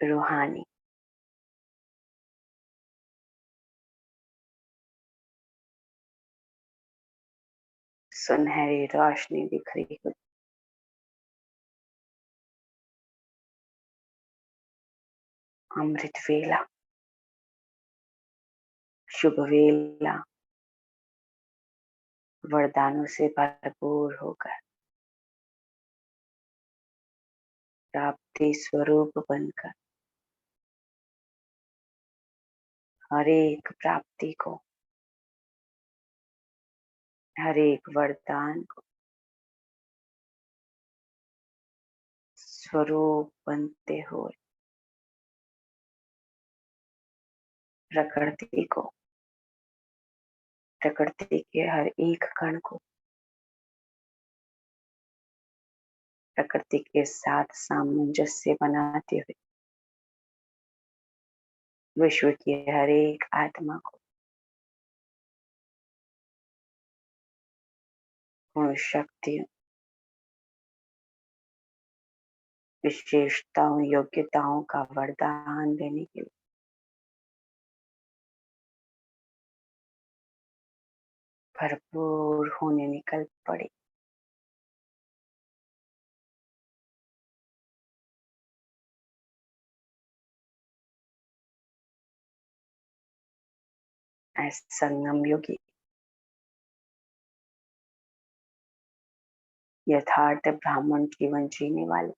रूहानी सुनहरी रोशनी बिखरी हुई अमृत वेला, शुभ वेला वरदानों से भरपूर होकर प्राप्ति स्वरूप बनकर हर एक प्राप्ति को, हर एक वरदान को स्वरूप बनते हुए प्रकृति को, प्रकृति के हर एक कण को प्रकृति के साथ सामंजस्य बनाते हुए विश्व की हर एक आत्मा को गुण शक्तियों, विशेषताओं, योग्यताओं का वरदान देने के लिए भरपूर होने निकल पड़ी। ऐसे संगम योगी यथार्थ ब्राह्मण जीवन जीने वाले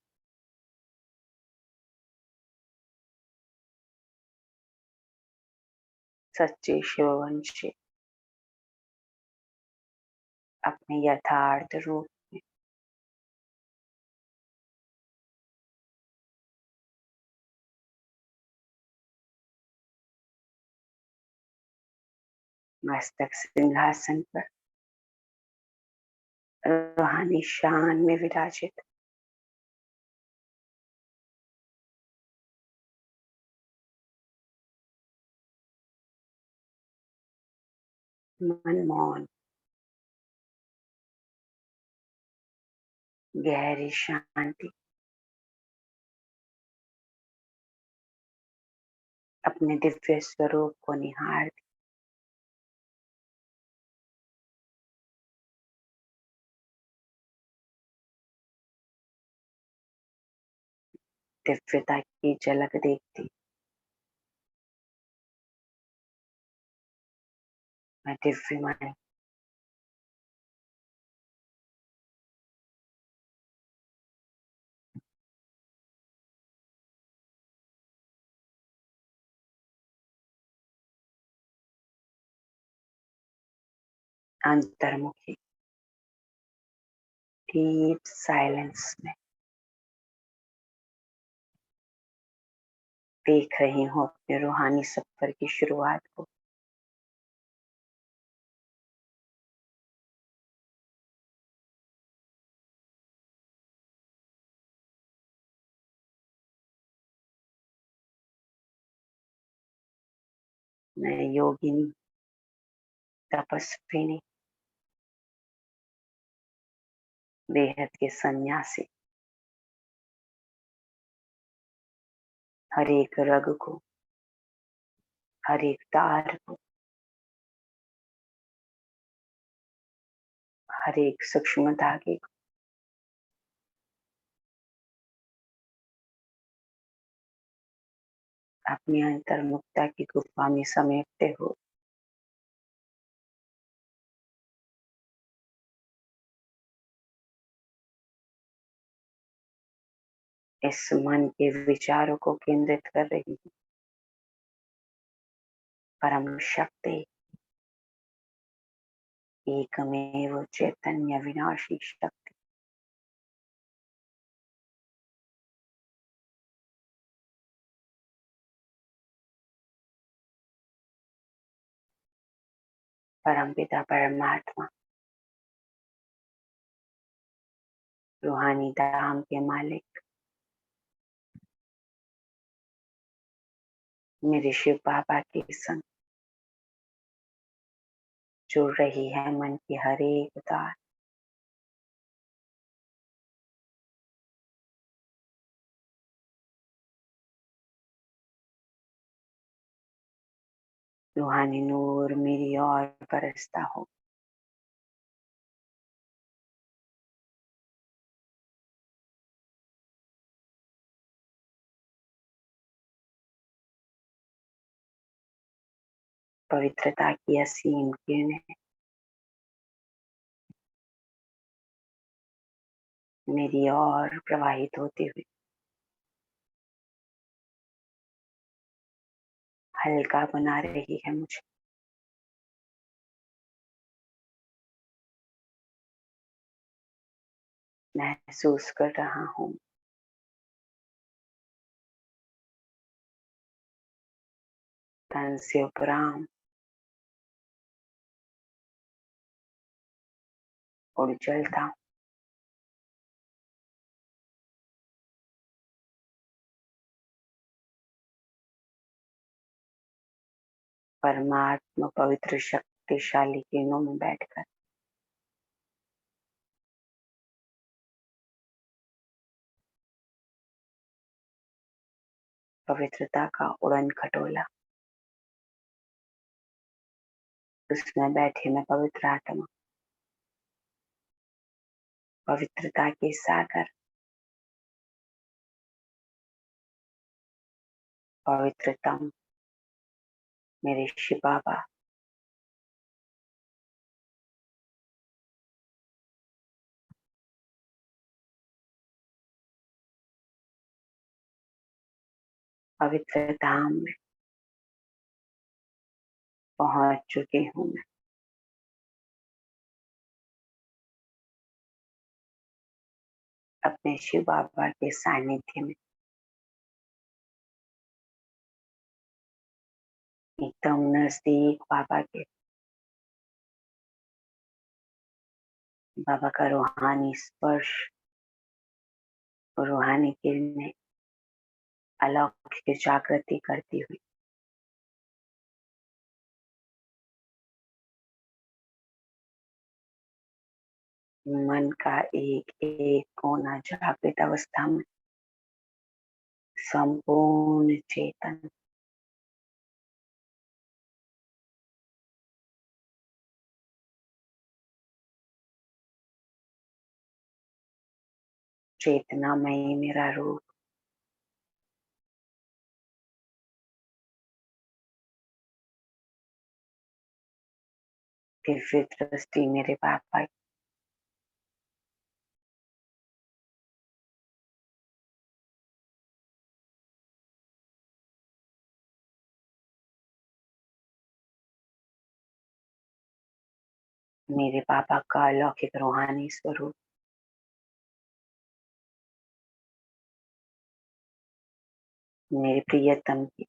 सच्चे शिववंशी अपने यथार्थ रूप में मस्तक सिंहासन पर रूहानी शान में विराजित मनमोहन गहरी शांति अपने दिव्य स्वरूप को निहारती दिव्यता की झलक देखती मैं दिव्य मन अंतर्मुखी डीप साइलेंस में देख रही हूँ अपने रूहानी सफर की शुरुआत को। मैं योगिनी, तपस्विनी, बेहद के सन्यासी हर एक रग को, हर एक तार को, हर एक सूक्ष्म धागे को अपनी अंतर्मुखता की गुफा में समेटते हो इस मन के विचारों को केंद्रित कर रही हूँ। परम शक्ति एकमेव चैतन्य विनाशी शक्ति परम पिता परमात्मा रूहानी धाम के मालिक मेरे शिव बाबा के संग जुड़ रही है मन की हर एक तार रूहानी नूर मेरी ओर बरसता हो। पवित्रता की असीम किरणें मेरी ओर प्रवाहित होती हुई हल्का बना रही है मुझे। महसूस कर रहा हूँ तन से उपराम उड़ चलता हूँ। परमात्मा पवित्र शक्तिशाली किरणों में बैठकर पवित्रता का उड़न खटोला, उसमें बैठे मैं पवित्र आत्मा, पवित्रता के सागर, पवित्रतम मेरे शिव बाबा, पवित्र धाम में पहुंच चुकी हूँ मैं। अपने शिव बाबा के सानिध्य में एकदम नजदीक बाबा के, बाबा का रूहानी स्पर्श, रूहानी किरणें अलौकिक जागृति करती हुई मन का एक एक कोना जागृत अवस्था में संपूर्ण चेतन चेतनामयी मेरा रूप दिव्य दृष्टि मेरे बाबा मेरे बाबा का अलौकिक रूहानी स्वरूप मेरे प्रियतम की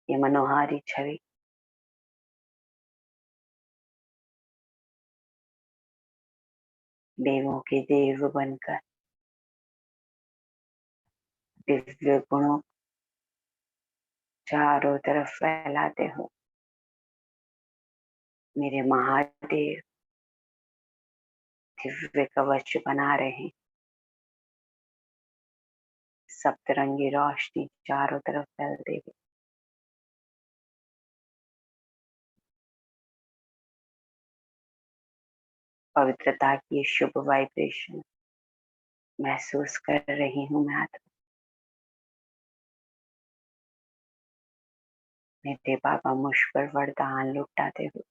ये मनोहारी छवि देवों के देव बनकर दिव्य गुणों चारों तरफ फैलाते हो। मेरे महादेव दिव्य कवच बना रहे, सप्तरंगी रोशनी चारों तरफ फैलते हुए पवित्रता की शुभ वाइब्रेशन महसूस कर रही हूँ मैं आत्मा। मेरे बाबा मुझ पर वरदान लुटाते हुए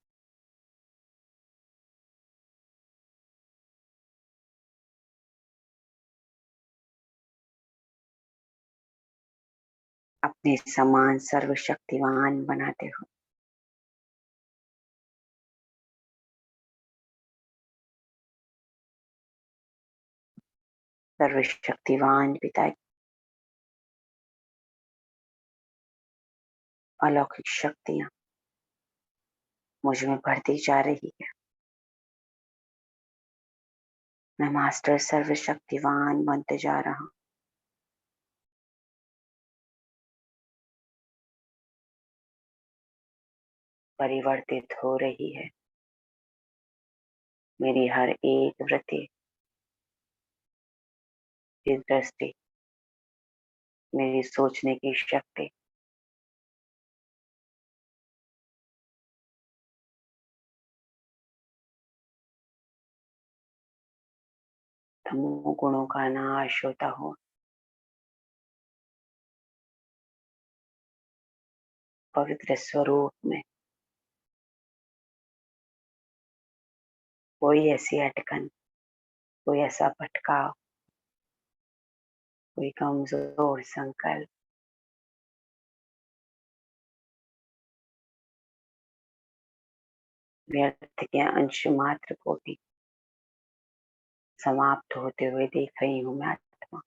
अपने समान सर्वशक्तिवान बनाते हो। सर्वशक्तिवान पिता की अलौकिक शक्तियां मुझ में बढ़ती जा रही है। मैं मास्टर सर्वशक्तिवान बनते जा रहा हूँ। परिवर्तित हो रही है मेरी हर एक वृत्ति की दृष्टि, मेरी सोचने की शक्ति तमो गुणों का नाश होता हो, पवित्र स्वरूप में कोई ऐसी अटकन, कोई ऐसा भटकाव, कोई कमजोर संकल्प व्यर्थ के अंश मात्र को भी समाप्त होते हुए देख रही हूँ मैं आत्मा।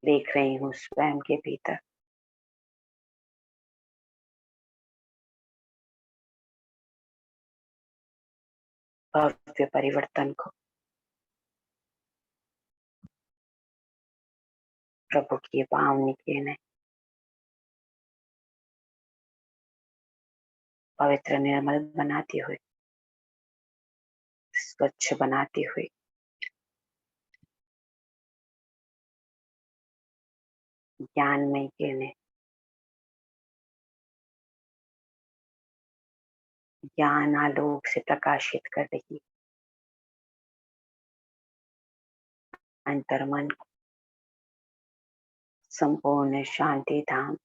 देख रही हूँ स्वयं के भीतर भव्य परिवर्तन को। प्रभु की पावनी किरणें पवित्र निर्मल बनाती हुई, स्वच्छ बनाती हुई, ज्ञानमय किरणें ज्ञान आलोक से प्रकाशित कर रही अंतर्मन को संपूर्ण शांति धाम,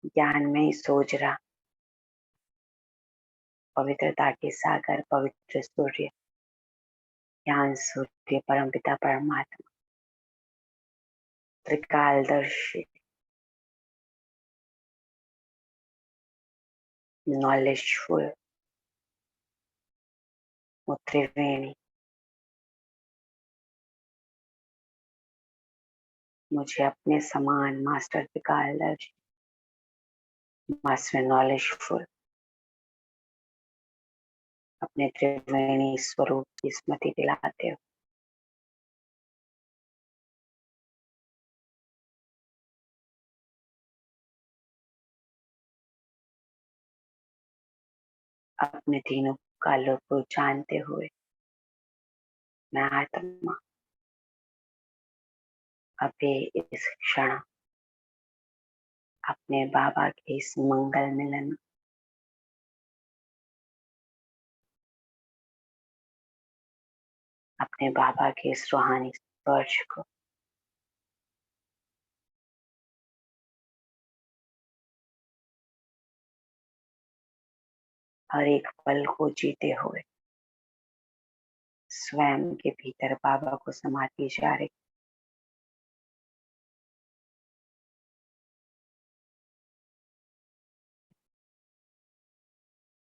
ज्ञानमय सोच रहा, पवित्रता के सागर, पवित्र सूर्य, ज्ञान सूर्य, परमपिता परमात्मा, त्रिकालदर्शी, नॉलेजफुल, वो त्रिवेणी मुझे अपने समान मास्टर त्रिकालदर्शी, मास्टर नॉलेजफुल, अपने त्रिवेणी स्वरूप की स्मृति दिलाते हो। अपने तीनों कालों को जानते हुए मैं आत्मा अभी इस क्षण अपने बाबा के इस मंगल मिलन, अपने बाबा के इस रूहानी स्पर्श को हर एक पल को जीते हुए स्वयं के भीतर बाबा को समाती जा रही।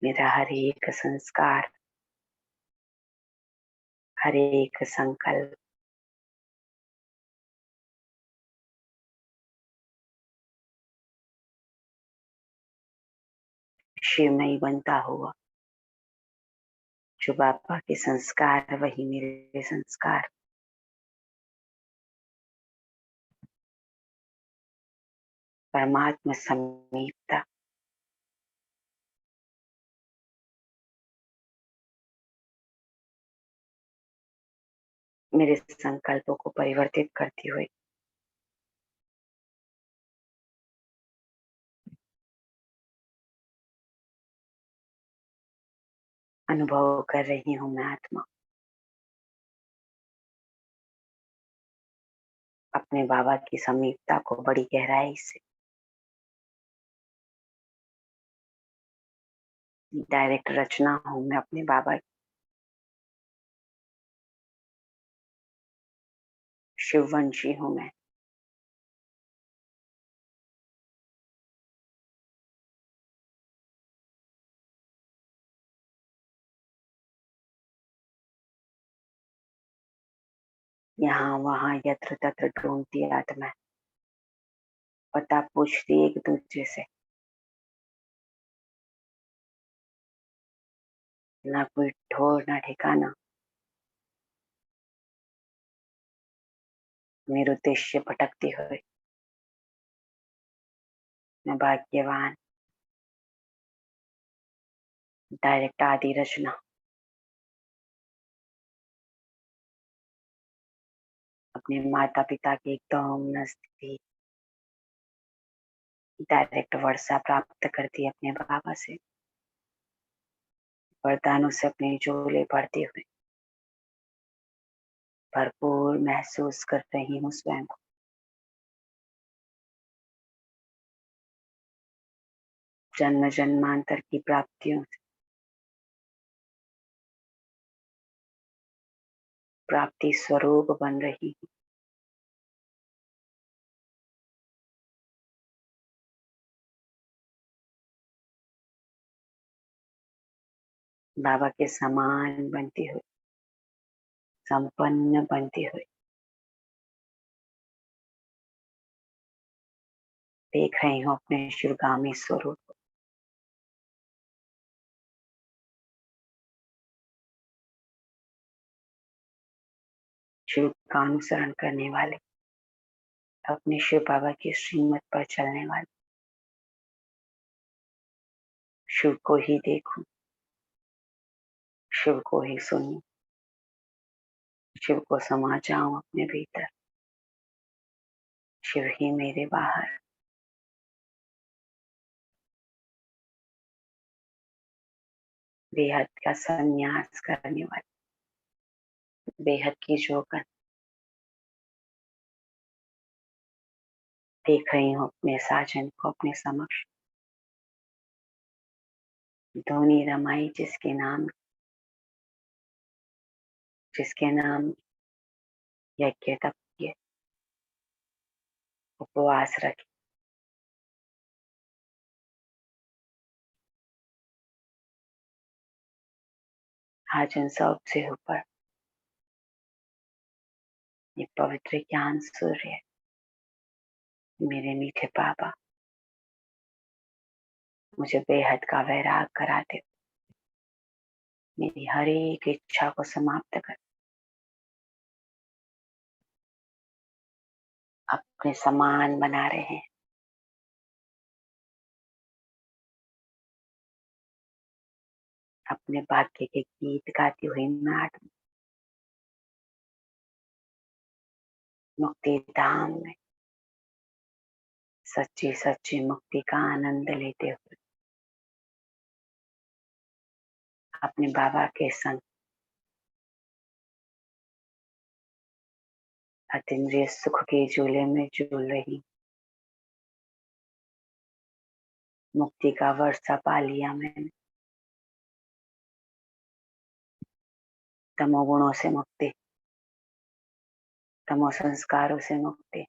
मेरा हर एक संस्कार, हर एक संकल्प शिवमयी बनता हुआ। जो बाबा के संस्कार वही मेरे संस्कार। परमात्मा समीपता, मेरे संकल्पों को परिवर्तित करती हुई अनुभव कर रही हूँ मैं आत्मा। अपने बाबा की समीपता को बड़ी गहराई से डायरेक्ट रचना हूँ मैं अपने बाबा की। शिववंशी हूँ मैं। यहाँ वहाँ यत्र तत्र ढूंढती आत्मा, पता पूछती एक दूसरे से, ना कोई ठोर ना ठिकाना। निरुद्देश्य भटकती हुई मैं भाग्यवान, डायरेक्ट आदि रचना। अपने माता पिता के एकदम नजदीक डायरेक्ट वर्षा प्राप्त करती है अपने बाबा से, वरदानों से अपने झोले भरते हुए भरपूर महसूस कर रही हूँ स्वयं को। जन्म जन्मांतर की प्राप्तियों से प्राप्ति स्वरूप बन रही हूँ। बाबा के समान बनती हुई, संपन्न बनती हुई देख रही हूँ अपने शिवगामी स्वरूप को। शिव का अनुसरण करने वाले, अपने शिव बाबा की श्रीमत पर चलने वाले, शिव को ही देखूं, शिव को ही सुनूं, शिव को समा जाऊं अपने भीतर, शिव ही मेरे बाहर। बेहद का संन्यास करने वाले, बेहद की जोगन देख रही हूँ अपने साजन को अपने समक्ष। धोनी रमाई जिसके नाम यज्ञ तप किए, उपवास रखे, आज उन सब से ऊपर ये पवित्र ज्ञान सूर्य मेरे मीठे बाबा मुझे बेहद का वैराग कराते, मेरी हर एक इच्छा को समाप्त कर अपने समान बना रहे हैं। अपने भाग्य के गीत गाती हुई नाट मुक्ति धाम में सच्ची सच्ची मुक्ति का आनंद लेते हुए अपने बाबा के संग अतीन्द्रिय सुख के झूले में झूल रही। मुक्ति का वर्षा पा लिया मैंने। तमोगुणों से मुक्ति, तमो संस्कारों से मुक्ति,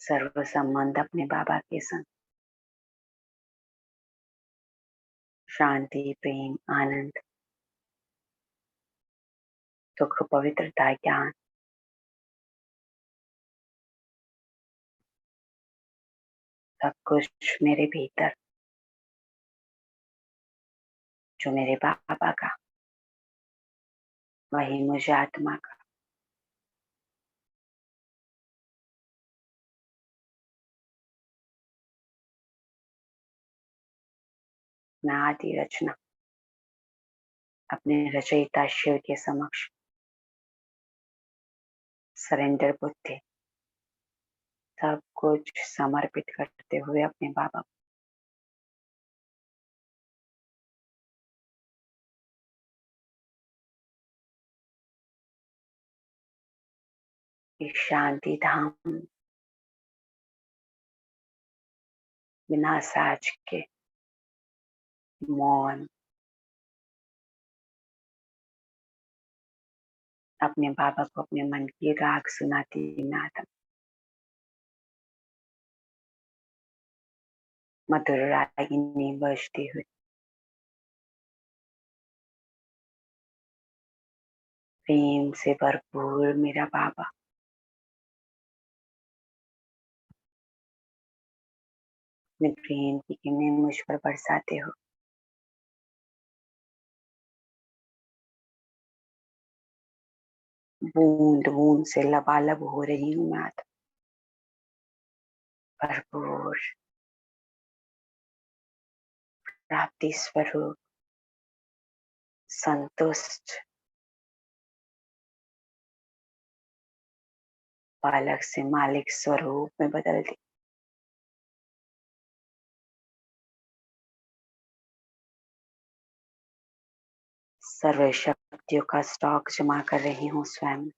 सर्व संबंध अपने बाबा के संग, शांति प्रेम आनंद सुख पवित्रता ज्ञान सब कुछ मेरे भीतर, जो मेरे बाबा का वही मुझे आत्मा का। मैं आदि रचना अपने रचयिता शिव के समक्ष सरेंडर बुद्धि सब कुछ समर्पित करते हुए अपने बाबा की शांति धाम बिना साज के मौन अपने बाबा को अपने मन की राग सुनाती नादम मधुर रागिनी बजती हुई प्रेम से भरपूर मेरा बाबा अपने प्रेम की किरणें मुझ पर बरसाते हो। बूंद बूंद से लबालब हो रही हूँ मैं भरपूर प्राप्ति स्वरूप संतुष्ट बालक से मालिक स्वरूप में बदल दी। सर्व शक्तियों का स्टॉक जमा कर रही हूँ स्वयं।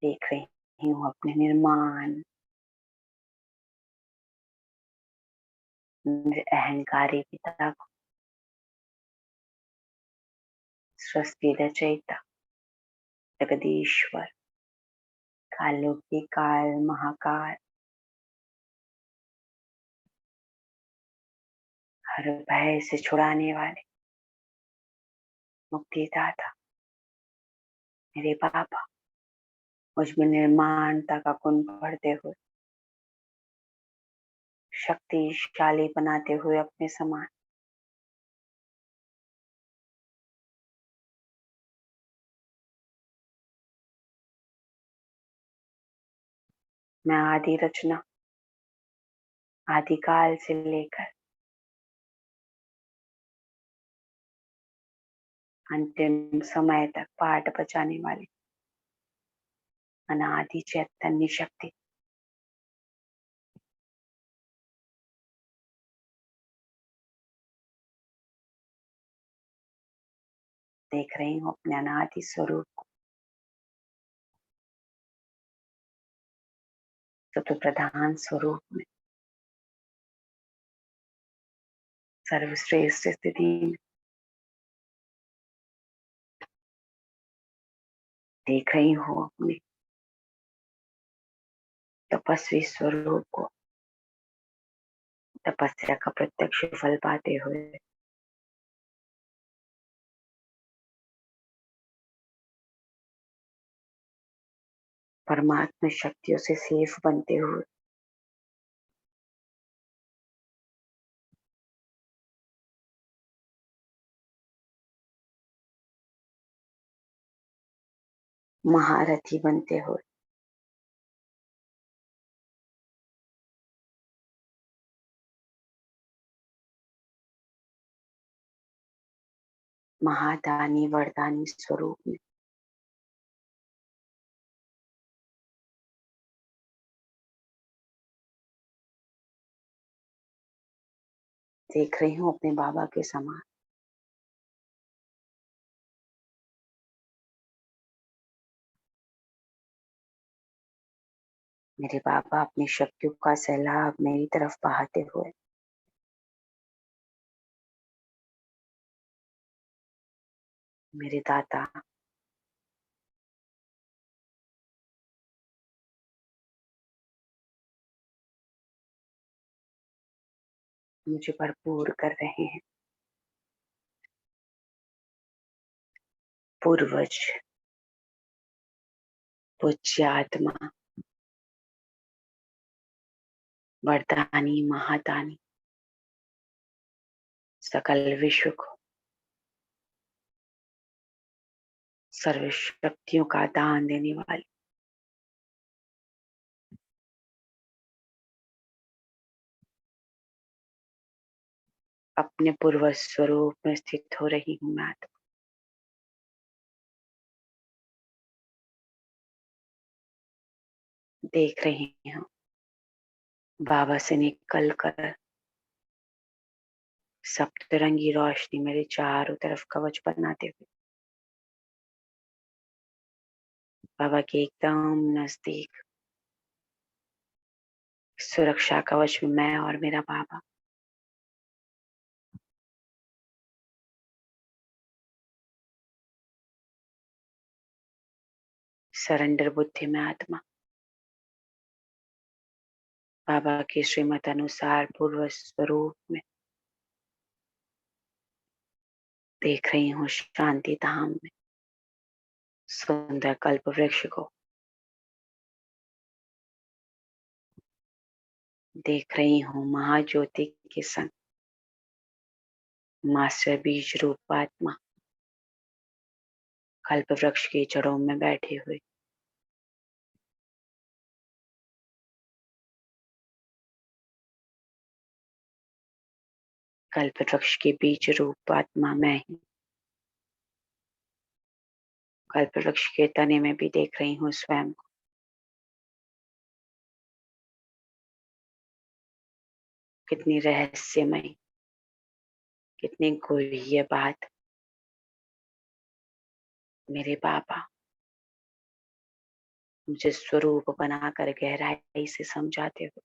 देख रही हूँ अपने निर्माण अहंकारी पिता को, सृष्टि रचयिता जगदीश्वर कालों के काल महाकाल, हर भय से छुड़ाने वाले मुक्तिदाता मेरे बाबा, मुझ में निर्माणता का गुण बढ़ते हुए शक्तिशाली बनाते हुए अपने समान मैं आदि रचना आदिकाल से लेकर अंतिम समय तक पाठ बचाने वाली अनादि चैतन्य शक्ति देख रही हूँ अपने अनादि स्वरूप को सत्व प्रधान स्वरूप में सर्वश्रेष्ठ स्थिति में देख रही हूँ अपने तपस्वी स्वरूप को तपस्या का प्रत्यक्ष फल पाते हुए परमात्मा शक्तियों से सेफ बनते हुए महारथी बनते हुए महादानी वरदानी स्वरूप में देख रही हूँ अपने बाबा के समान मेरे बाबा अपनी शक्तियों का सैलाब मेरी तरफ बहाते हुए मेरे दाता मुझे भरपूर कर रहे हैं। पूर्वज पूज्य आत्मा वरदानी महादानी सकल विश्व को सर्व शक्तियों का दान देने वाली अपने पूर्व स्वरूप में स्थित हो रही हूँ मैं आत्मा। देख रही हूँ बाबा से निकल कर सप्तरंगी रोशनी मेरे चारों तरफ कवच बनाते हुए बाबा के एकदम नजदीक सुरक्षा कवच में मैं और मेरा बाबा सरेंडर बुद्धि में आत्मा बाबा की श्रीमत अनुसार पूर्व स्वरूप में देख रही हूँ शांति धाम में सुंदर कल्प वृक्ष को देख रही हूँ महाज्योति के संग मास्टर बीज रूप आत्मा कल्प वृक्ष की जड़ों में बैठे हुए। कल्प वृक्ष के बीज रूप आत्मा मैं ही कल्प वृक्ष के तने में भी देख रही हूँ स्वयं को। कितनी रहस्यमय, कितनी गुह्य बात मेरे बाबा मुझे स्वरूप बनाकर गहराई से समझाते हो।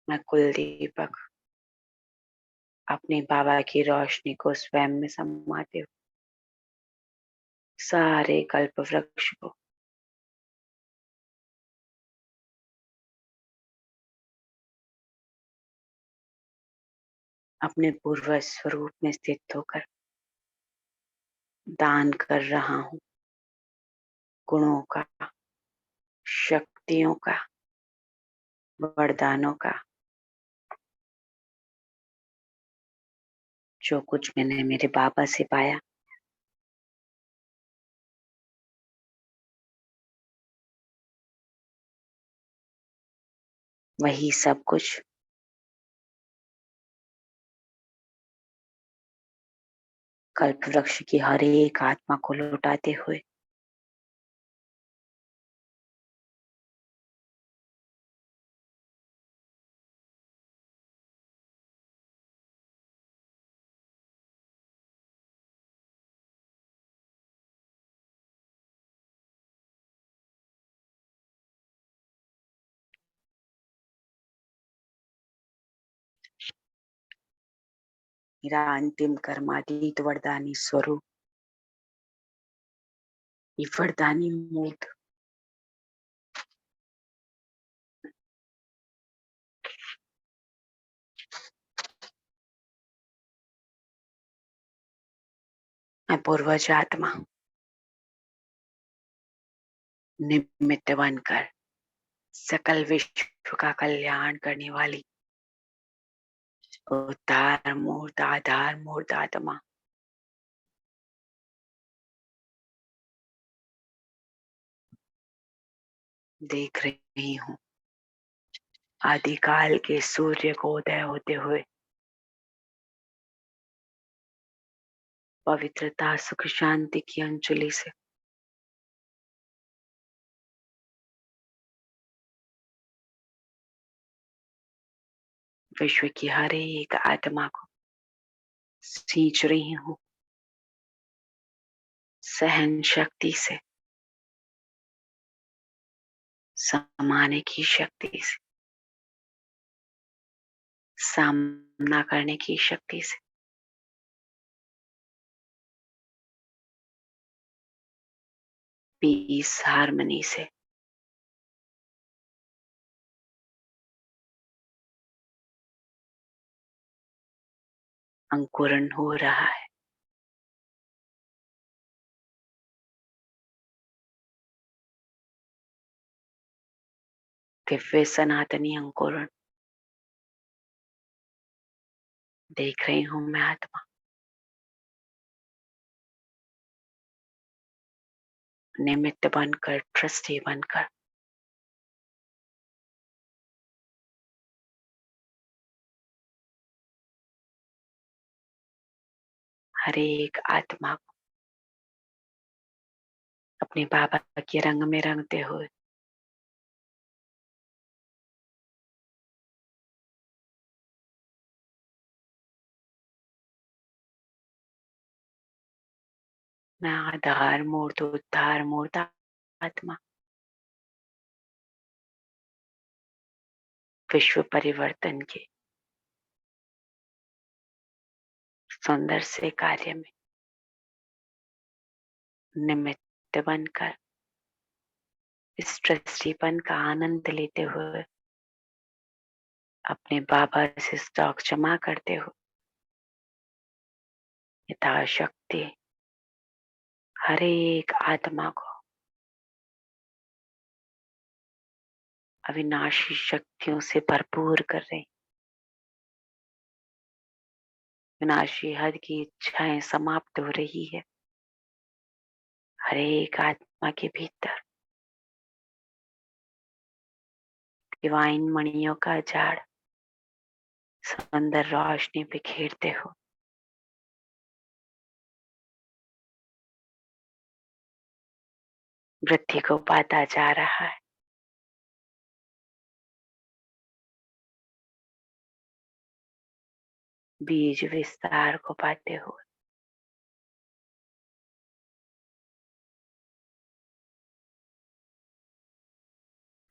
मैं कुलदीपक अपने बाबा की रोशनी को स्वयं में समाते हो। सारे कल्प वृक्ष को अपने पूर्व स्वरूप में स्थित होकर दान कर रहा हूँ। गुणों का, शक्तियों का, वरदानों का, जो कुछ मैंने मेरे बाबा से पाया वही सब कुछ कल्प वृक्ष की हर एक आत्मा को लौटाते हुए मेरा अंतिम कर्मातीत वरदानी स्वरूप, ये वरदानी मूर्त मैं पूर्वज आत्मा निमित्त बनकर सकल विश्व का कल्याण करने वाली उद्धार मूर्त आधार मूर्त आत्मा देख रही हूँ आदिकाल के सूर्य को उदय होते हुए पवित्रता सुख शांति की अंजलि से विश्व की हर एक आत्मा को सींच रही हूँ सहन शक्ति से, समाने की शक्ति से, सामना करने की शक्ति से, पीस हार्मनी से, अंकुरण हो रहा है। दिव्य सनातनी अंकुरण देख रही हूँ मैं आत्मा निमित्त बनकर, ट्रस्टी बनकर हर एक आत्मा को अपने बाबा के रंग में रंगते हुए मैं आधार मूर्त उद्धार मूर्त आत्मा विश्व परिवर्तन के सुंदर से कार्य में निमित्त बनकर इस ट्रस्टीपन का आनंद लेते हुए अपने बाबा से स्टॉक जमा करते हुए यथाशक्ति हर एक आत्मा को अविनाशी शक्तियों से भरपूर कर रही। विनाशी हद की इच्छाएं समाप्त हो रही है हर एक आत्मा के भीतर। डिवाइन मणियों का झाड़ सुंदर रोशनी बिखेरते हो। वृद्धि को पाता जा रहा है। बीज विस्तार को पाते हो।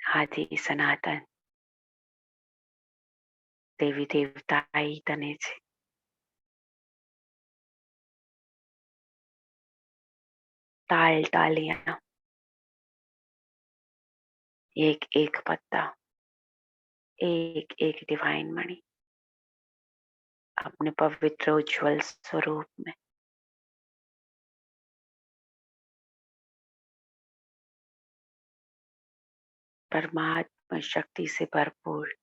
आदि सनातन देवी देवताई तने છે। ताल तालियां एक एक पत्ता एक एक डिवाइन मणि अपने पवित्र उज्जवल स्वरूप में परमात्मा शक्ति से भरपूर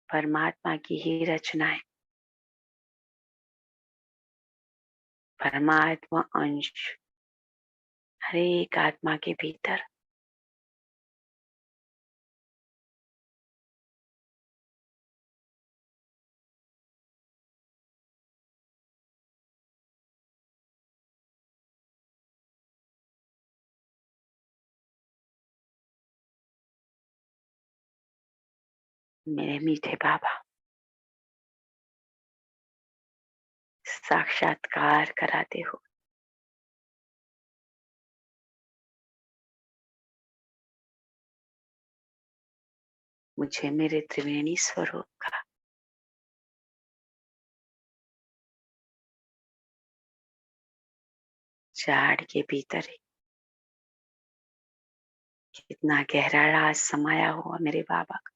परमात्मा की ही रचनाएं परमात्मा अंश हर एक आत्मा के भीतर मेरे मीठे बाबा साक्षात्कार कराते हो। मुझे मेरे त्रिवेणी स्वरूप का झाड़ के भीतर ही कितना गहरा राज समाया हुआ मेरे बाबा का।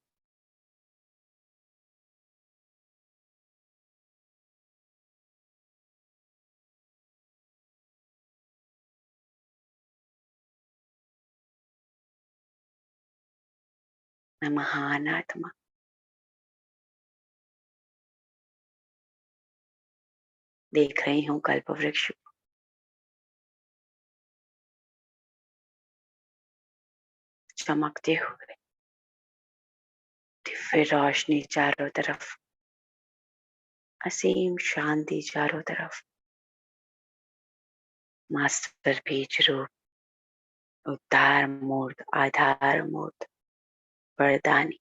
मैं महान आत्मा देख रही हूँ कल्प वृक्ष चमकते हुए दिव्य रोशनी चारों तरफ असीम शांति चारों तरफ मास्टर बीज रूप उद्धार मूर्त आधार मूर्त वरदानी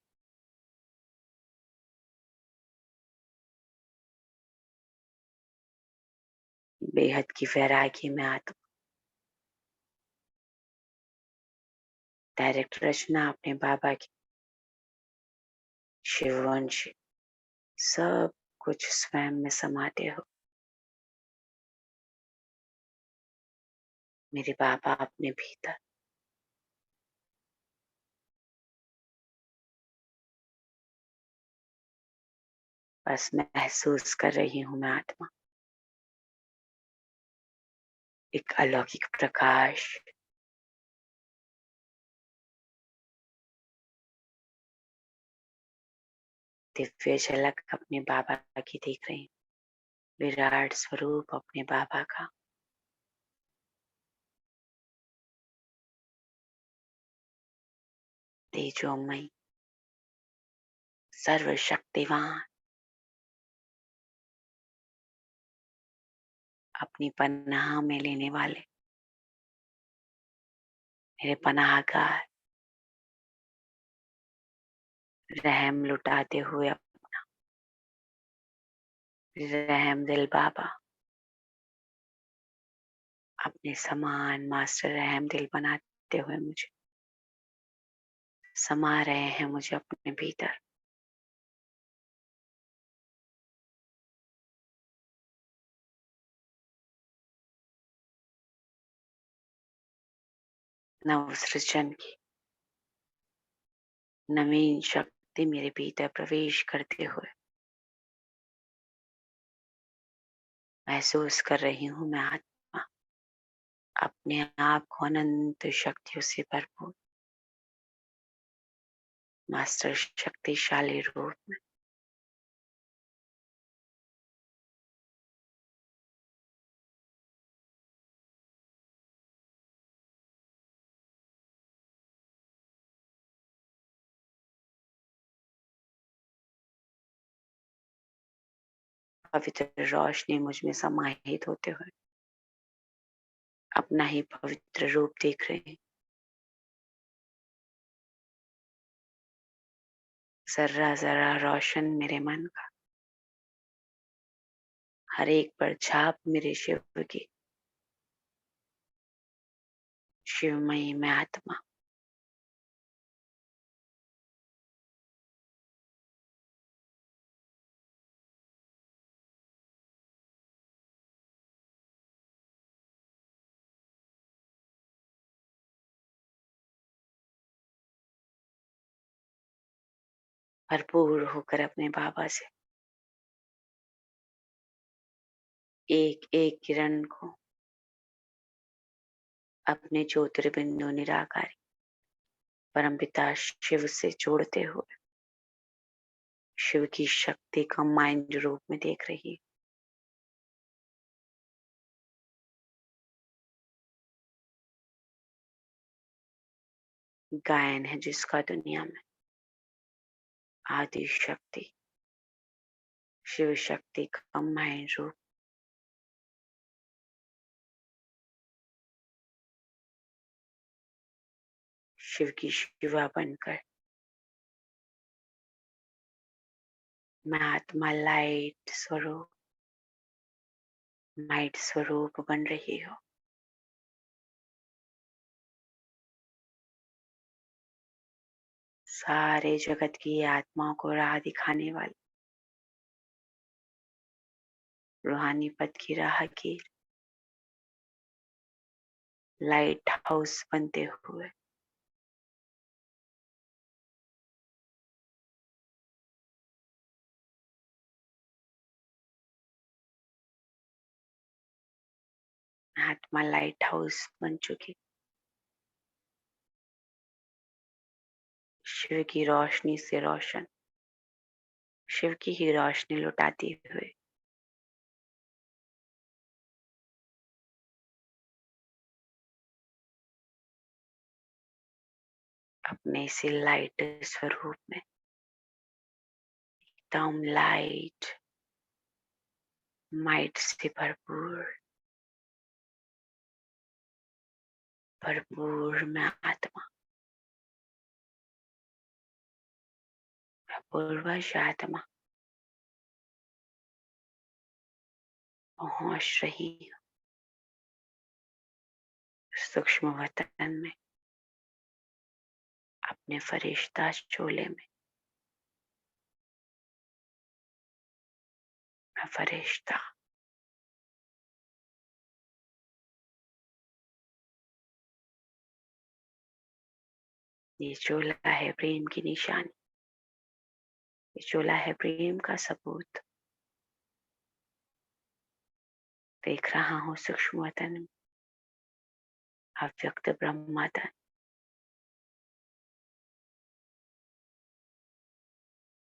बेहद की वैरागी में आत्मा डायरेक्ट रचना अपने बाबा की शिववंश सब कुछ स्वयं में समाते हो। मेरे बाबा अपने भीतर बस महसूस कर रही हूँ। मैं आत्मा एक अलौकिक प्रकाश दिव्य झलक अपने बाबा की देख रही हूँ। विराट स्वरूप अपने बाबा का तेजोमय सर्वशक्तिवान अपनी पनाह में लेने वाले मेरे पनाहगार रहम लुटाते हुए रहम दिल बाबा अपने समान मास्टर रहम दिल बनाते हुए मुझे समा रहे हैं मुझे अपने भीतर। नवसृजन की नवीन शक्ति मेरे भीतर प्रवेश करते हुए महसूस कर रही हूँ मैं आत्मा अपने आप को अनंत शक्तियों से भरपूर मास्टर शक्तिशाली रूप में पवित्र रोशनी मुझ में समाहित होते हुए अपना ही पवित्र रूप देख रहे हैं। जर्रा जर्रा रोशन मेरे मन का, हर एक पर छाप मेरे शिव की शिवमयी में आत्मा भरपूर होकर अपने बाबा से एक एक किरण को अपने ज्योतिर्बिंदु निराकारी परमपिता शिव से जोड़ते हुए शिव की शक्ति का माइंड रूप में देख रही है। गायन है जिसका दुनिया में आदि शक्ति शिव शक्ति का माइंड रूप शिव की शिवा बनकर मैं आत्मा लाइट स्वरूप माइट स्वरूप बन रही हो। सारे जगत की आत्माओं को राह दिखाने वाली रूहानी पद की राहगीर लाइट हाउस बनते हुए आत्मा लाइट हाउस बन चुकी शिव की रोशनी से रोशन शिव की ही रोशनी लुटाती हुए अपने इसी लाइट स्वरूप में एकदम लाइट माइट से भरपूर मैं आत्मा पूर्वज आत्मा पहुंच रही हूँ सूक्ष्म वतन में अपने फरिश्ता चोले में। मैं फरिश्ता ये चोला है प्रेम की निशानी, ये चोला है प्रेम का सबूत। देख रहा हूँ सूक्ष्म वतन में अव्यक्त ब्रह्मातन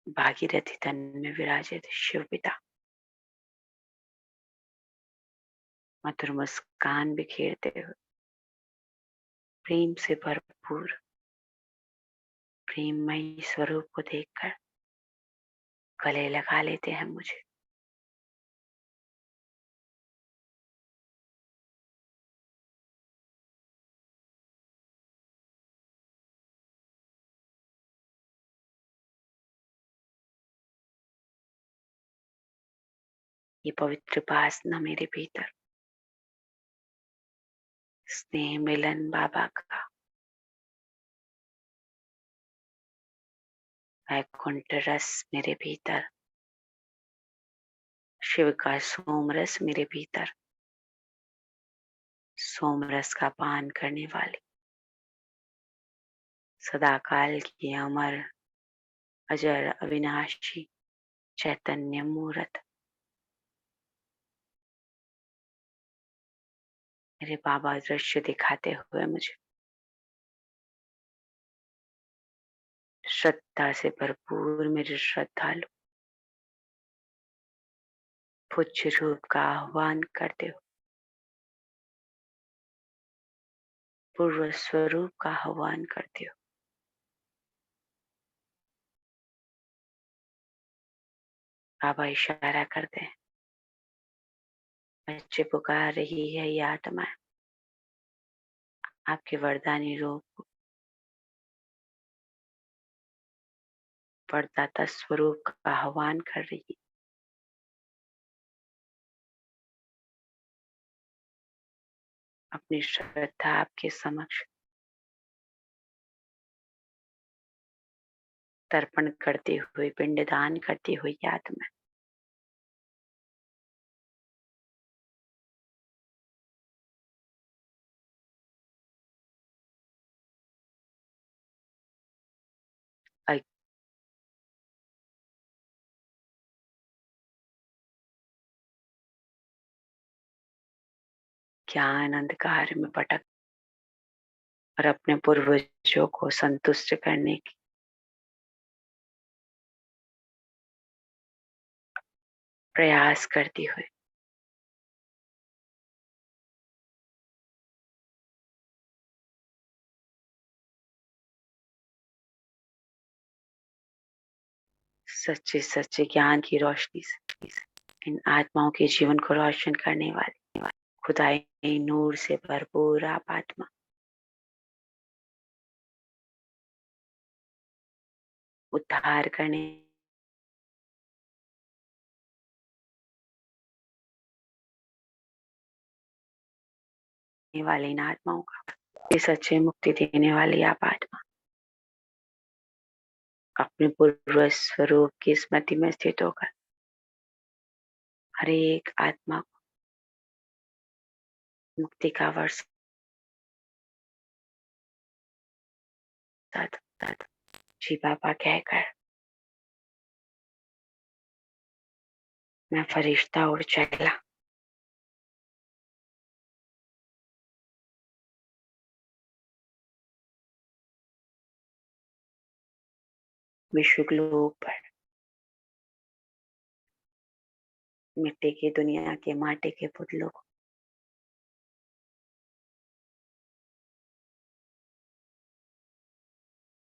भागीरथी तन में विराजित शिव पिता मधुर मुस्कान बिखेरते हुए प्रेम से भरपूर प्रेममयी स्वरूप को देखकर गले लगा लेते हैं मुझे। ये पवित्र उपासना मेरे भीतर स्नेह मिलन बाबा का वैकुंठ रस मेरे भीतर शिव का सोमरस मेरे भीतर सोमरस का पान करने वाली सदाकाल की अमर अजर अविनाशी चैतन्य मूर्त मेरे बाबा दृश्य दिखाते हुए मुझे श्रद्धा से भरपूर मेरे श्रद्धालु पूज्य रूप का आह्वान करते हो, पूर्व स्वरूप का आह्वान करते हो। बाबा इशारा करते हैं, बच्चे पुकार रही है ये आत्मा आपके वरदानी रूप को, वरदाता स्वरूप का आह्वान कर रही है। अपनी श्रद्धा आपके समक्ष तर्पण करते हुए, पिंडदान करती हुई आत्मा ज्ञान अंधकार में भटक और अपने पूर्वजों को संतुष्ट करने की प्रयास करती हुई सच्चे सच्चे ज्ञान की रोशनी से इन आत्माओं के जीवन को रोशन करने वाली खुदाई नूर से भरपूर आप आत्मा उद्धार करने वाले इन आत्माओं का ये सच्चे मुक्ति देने वाली आप आत्मा अपने पूर्व स्वरूप की स्मृति में स्थित होकर हर एक आत्मा को मुक्ति का वर्ष जी बाबा कहकर मैं फरिश्ता उड़ चला। विश्व ग्लोब पर मिट्टी की दुनिया के माटी के पुतलों को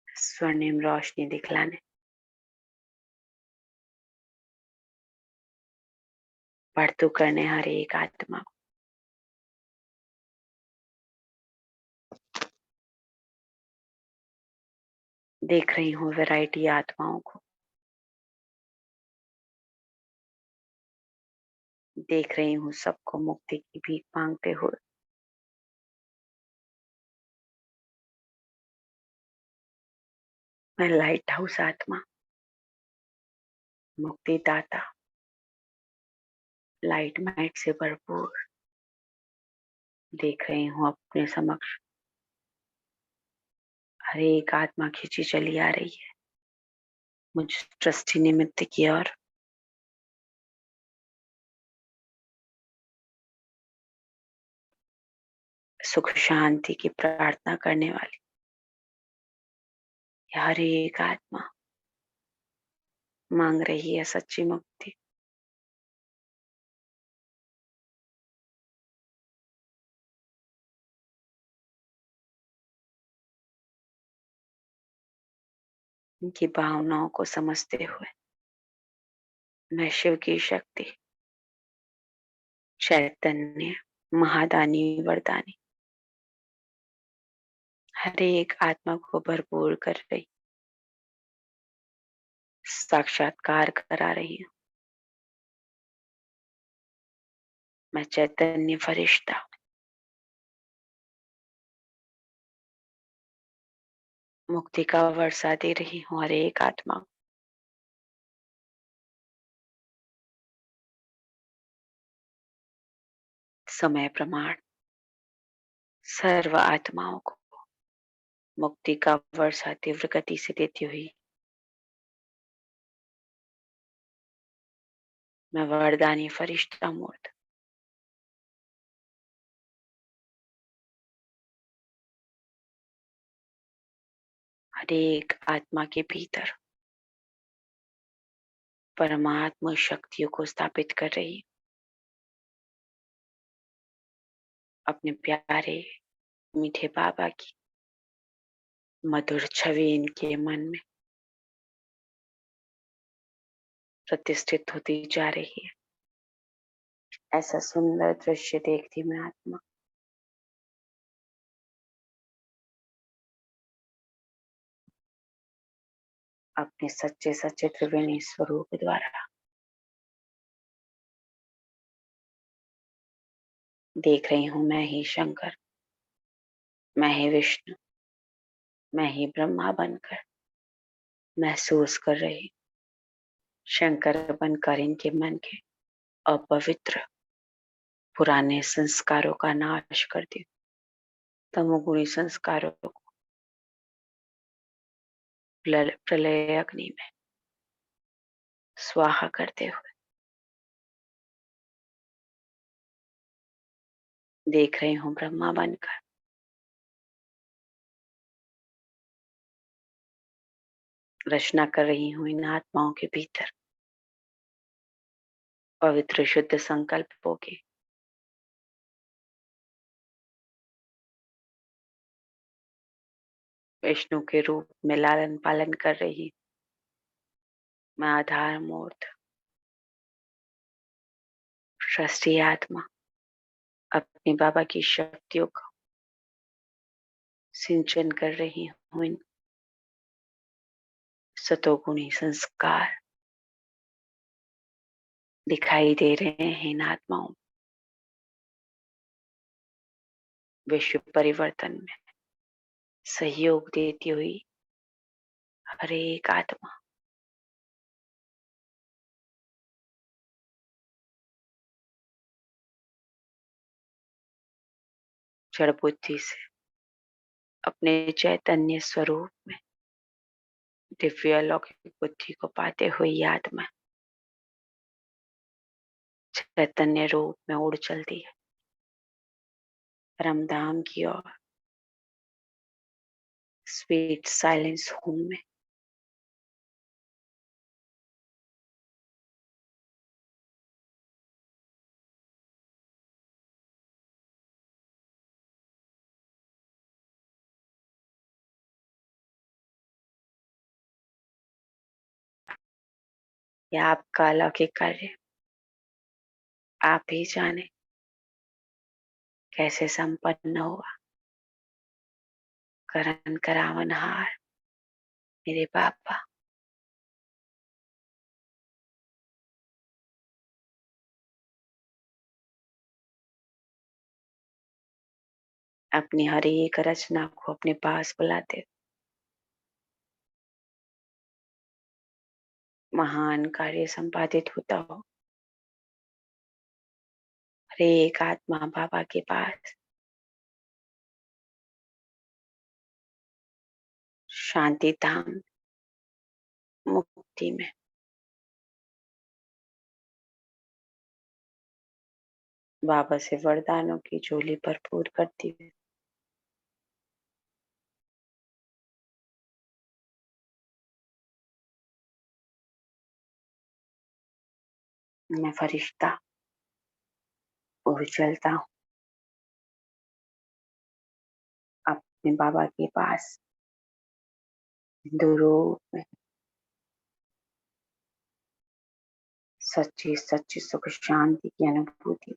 स्वर्णिम रोशनी दिखलाने बढ़तू करने हर एक आत्मा को देख रही हूँ वैरायटी आत्माओं को, देख रही हूँ सबको मुक्ति की भीख मांगते हुए। मैं लाइट हाउस आत्मा मुक्तिदाता लाइट माइट से भरपूर देख रही हूँ अपने समक्ष हर एक आत्मा खींची चली आ रही है मुझ ट्रस्टी निमित्त की ओर। सुख शांति की प्रार्थना करने वाली हर एक आत्मा मांग रही है सच्ची मुक्ति। उनकी भावनाओं को समझते हुए मैं शिव की शक्ति चैतन्य महादानी वरदानी हर एक आत्मा को भरपूर कर रही साक्षात्कार करा रही हूँ। मैं चैतन्य फरिश्ता मुक्ति का वर्षा दे रही हूँ हर एक आत्मा को। समय प्रमाण सर्व आत्माओं को मुक्ति का वर्षा तीव्र गति से देती हुई मैं वरदानी फरिश्ता मूर्त हर एक आत्मा के भीतर परमात्मा शक्तियों को स्थापित कर रही है। अपने प्यारे मीठे बाबा की मधुर छवि इनके मन में प्रतिष्ठित होती जा रही है। ऐसा सुंदर दृश्य देखती मैं आत्मा अपने सच्चे सच्चे त्रिवेणी स्वरूप द्वारा देख रही हूँ। मैं ही शंकर, मैं ही विष्णु, मैं ही ब्रह्मा बनकर महसूस कर रही। शंकर बनकर इनके मन के अपवित्र पुराने संस्कारों का नाश करती हूँ। तमोगुणी संस्कारों को प्रलय अग्नि में स्वाहा करते हुए देख रही हूँ। ब्रह्मा बनकर रचना कर रही हूँ इन आत्माओं के भीतर पवित्र शुद्ध संकल्पों की। विष्णु के रूप में लालन पालन कर रही मैं आधार मूर्त सृष्टि आत्मा अपनी बाबा की शक्तियों का सिंचन कर रही हूँ। इन सतोगुणी संस्कार दिखाई दे रहे हैं इन आत्माओं। विश्व परिवर्तन में सहयोग देती हुई हर एक आत्मा जड़ बुद्धि से अपने चैतन्य स्वरूप में दिव्य अलौकिक बुद्धि को पाते हुए आत्मा चैतन्य रूप में उड़ चलती है परमधाम की ओर, स्वीट साइलेंस होम में। यह आपका अलौकिक कार्य आप ही जाने कैसे संपन्न हुआ। करण करावनहार मेरे पापा अपनी हर एक रचना को अपने पास बुलाते महान कार्य संपादित होता हो। हर एक आत्मा बाबा के पास शांति धाम मुक्ति में बाबा से वरदानों की झोली भरपूर करती है। मैं फरिश्ता उड़ चलता हूँ अपने बाबा के पास हिंदू रूप में सच्ची सच्ची सुख शांति की अनुभूति।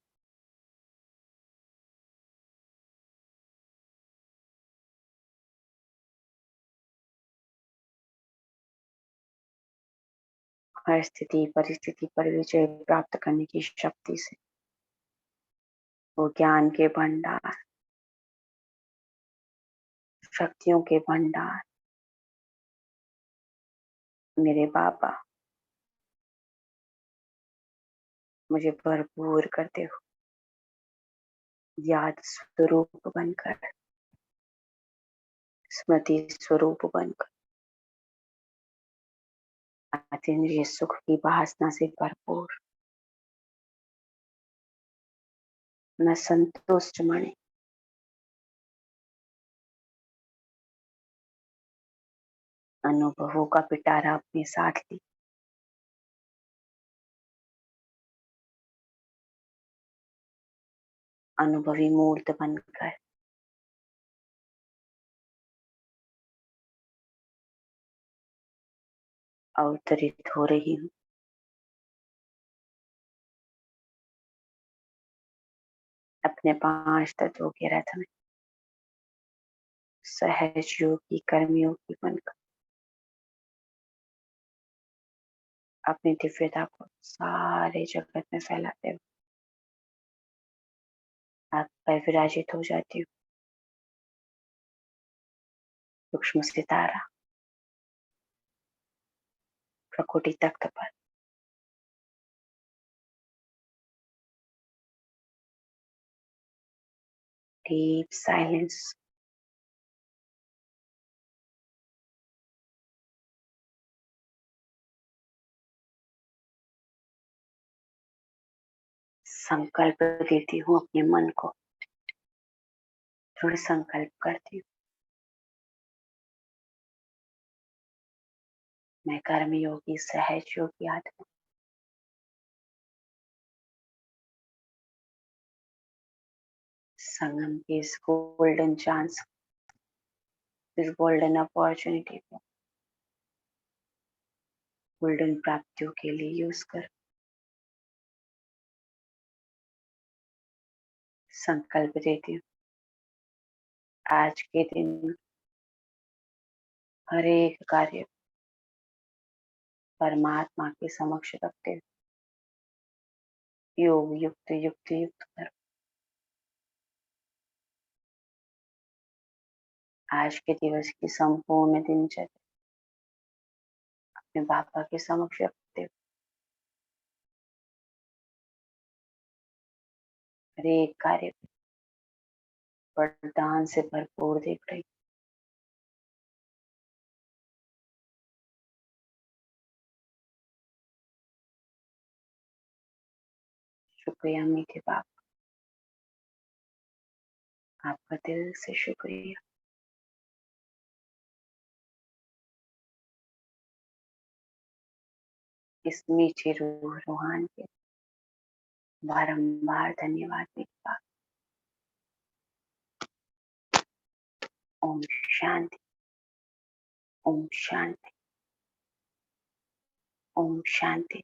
हर स्थिति परिस्थिति पर विजय प्राप्त करने की शक्ति से वो ज्ञान के भंडार, शक्तियों के भंडार मेरे बाबा मुझे भरपूर करते हो याद स्वरूप बनकर, स्मृति स्वरूप बनकर अतीन्द्रिय सुख की वासना से भरपूर मैं संतुष्ट मणि अनुभवों का पिटारा अपने साथ ली। अनुभवी मूर्त बनकर अवतरित हो रही हूँ। अपने 5 तत्वों के रथ में सहज योगी कर्मयोगी बनकर अपनी दिव्यता को सारे जगत में फैलाते हुए आप पर विराजित हो जाती हूँ। सूक्ष्म सितारा प्रकृति तख्त पर डीप साइलेंस, संकल्प देती हूँ अपने मन को, दृढ़ संकल्प करती हूँ। मैं कर्मयोगी सहज योगी आत्मा संगम के इस गोल्डन चांस, इस गोल्डन अपॉर्चुनिटी को गोल्डन प्राप्तियों के लिए यूज कर संकल्प देती हूँ। आज के दिन हर एक कार्य परमात्मा के समक्ष रखते हुए योग युक्त युक्त युक्त कर आज के दिवस की संपूर्ण दिनचर्या अपने बाबा के समक्ष रखते हुए हर एक कार्य वरदान से भरपूर देख रही। शुक्रिया मीठे बाबा, आपका दिल से शुक्रिया। इस मीठे रूह रूहान के बारंबार धन्यवाद मीठे बाबा। ओम शांति, ओम शांति, ओम शांति।